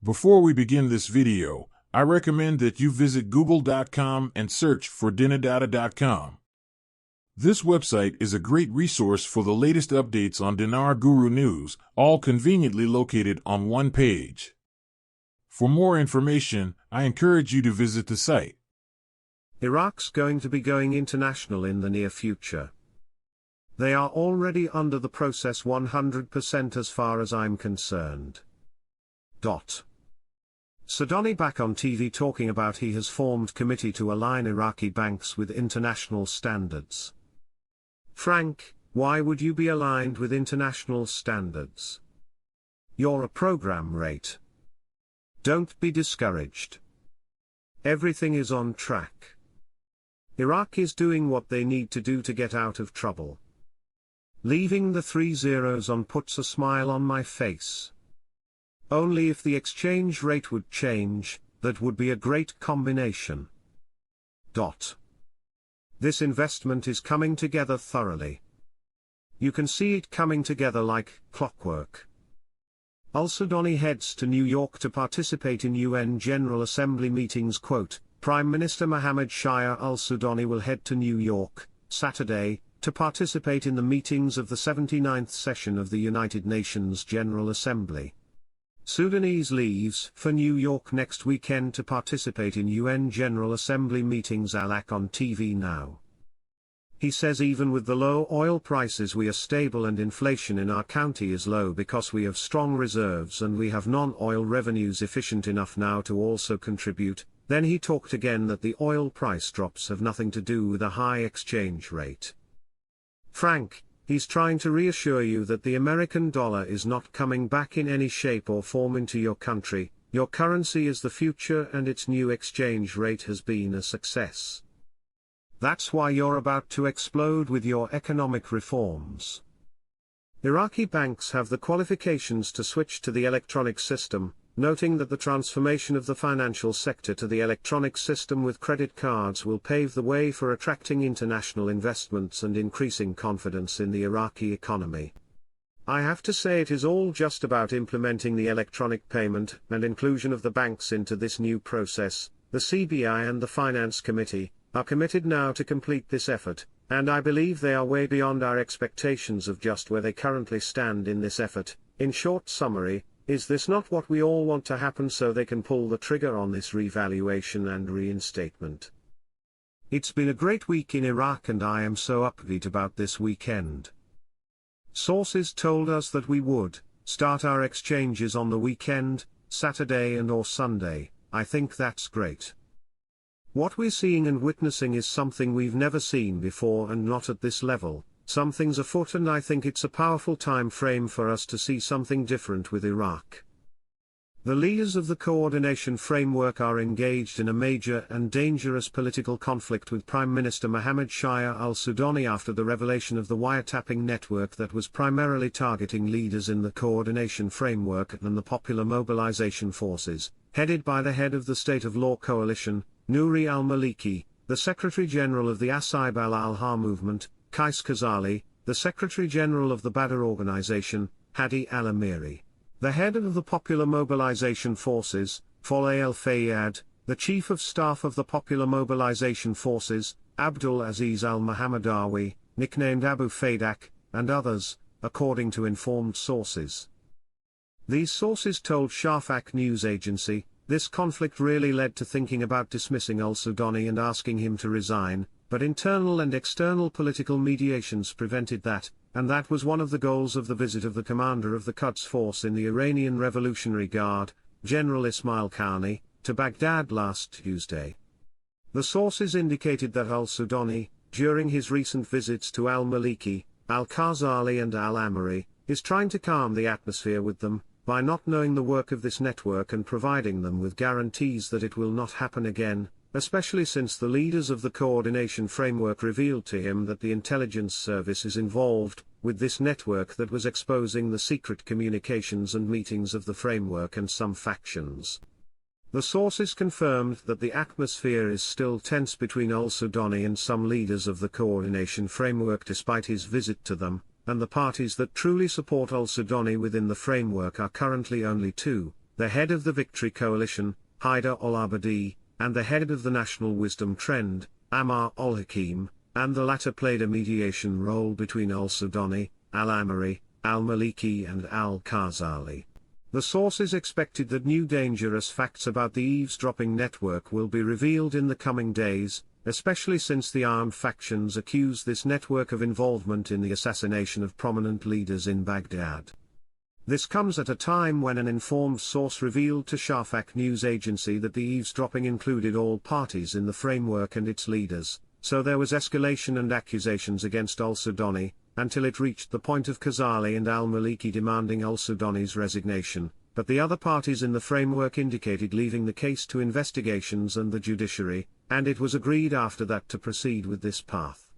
Before we begin this video, I recommend that you visit google.com and search for dinardata.com. This website is a great resource for the latest updates on Dinar Guru news, all conveniently located on one page. For more information, I encourage you to visit the site. Iraq's going to be going international in the near future. They are already under the process 100% as far as I'm concerned. Soudani back on TV talking about he has formed committee to align Iraqi banks with international standards. Frank, why would you be aligned with international standards? You're a program rate. Don't be discouraged. Everything is on track. Iraq is doing what they need to do to get out of trouble. Leaving the 3 zeros on puts a smile on my face. Only if the exchange rate would change, that would be a great combination. This investment is coming together thoroughly. You can see it coming together like clockwork. Al-Soudani heads to New York to participate in UN General Assembly meetings. Quote, Prime Minister Mohammed Shia al-Soudani will head to New York, Saturday, to participate in the meetings of the 79th session of the United Nations General Assembly. Sudanese leaves for New York next weekend to participate in UN General Assembly meetings. Alak on TV now. He says even with the low oil prices we are stable and inflation in our county is low because we have strong reserves and we have non-oil revenues efficient enough now to also contribute. Then he talked again that the oil price drops have nothing to do with a high exchange rate. Frank, he's trying to reassure you that the American dollar is not coming back in any shape or form into your country. Your currency is the future and its new exchange rate has been a success. That's why you're about to explode with your economic reforms. Iraqi banks have the qualifications to switch to the electronic system, noting that the transformation of the financial sector to the electronic system with credit cards will pave the way for attracting international investments and increasing confidence in the Iraqi economy. I have to say it is all just about implementing the electronic payment and inclusion of the banks into this new process. The CBI and the Finance Committee are committed now to complete this effort, and I believe they are way beyond our expectations of just where they currently stand in this effort. In short summary, is this not what we all want to happen so they can pull the trigger on this revaluation and reinstatement? It's been a great week in Iraq and I am so upbeat about this weekend. Sources told us that we would start our exchanges on the weekend, Saturday and or Sunday. I think that's great. What we're seeing and witnessing is something we've never seen before and not at this level. Something's afoot and I think it's a powerful time frame for us to see something different with Iraq. The leaders of the coordination framework are engaged in a major and dangerous political conflict with Prime Minister Mohammed Shia al-Soudani after the revelation of the wiretapping network that was primarily targeting leaders in the coordination framework and the Popular Mobilization Forces, headed by the head of the State of Law Coalition, Nouri al-Maliki, the Secretary-General of the Asaib al-Alha movement, Qais Khazali, the Secretary-General of the Badr Organization, Hadi al-Amiri, the head of the Popular Mobilization Forces, Foleh al-Fayyad, the Chief of Staff of the Popular Mobilization Forces, Abdul Aziz al-Muhammadawi, nicknamed Abu Faidak, and others, according to informed sources. These sources told Shafaq news agency, this conflict really led to thinking about dismissing al-Soudani and asking him to resign, but internal and external political mediations prevented that, and that was one of the goals of the visit of the commander of the Quds force in the Iranian Revolutionary Guard, General Ismail Qaani, to Baghdad last Tuesday. The sources indicated that al-Soudani, during his recent visits to al-Maliki, al-Khazali and al-Amiri, is trying to calm the atmosphere with them, by not knowing the work of this network and providing them with guarantees that it will not happen again, especially since the leaders of the coordination framework revealed to him that the intelligence service is involved with this network that was exposing the secret communications and meetings of the framework and some factions. The sources confirmed that the atmosphere is still tense between al-Soudani and some leaders of the coordination framework despite his visit to them, and the parties that truly support al-Soudani within the framework are currently only two, the head of the Victory Coalition, Haider al-Abadi, and the head of the National Wisdom Trend, Ammar al-Hakim, and the latter played a mediation role between al-Sudani, al-Amiri, al-Maliki and al-Khazali. The sources expected that new dangerous facts about the eavesdropping network will be revealed in the coming days, especially since the armed factions accuse this network of involvement in the assassination of prominent leaders in Baghdad. This comes at a time when an informed source revealed to Shafaq news agency that the eavesdropping included all parties in the framework and its leaders, so there was escalation and accusations against al-Sudani, until it reached the point of Khazali and al-Maliki demanding al-Sudani's resignation, but the other parties in the framework indicated leaving the case to investigations and the judiciary, and it was agreed after that to proceed with this path.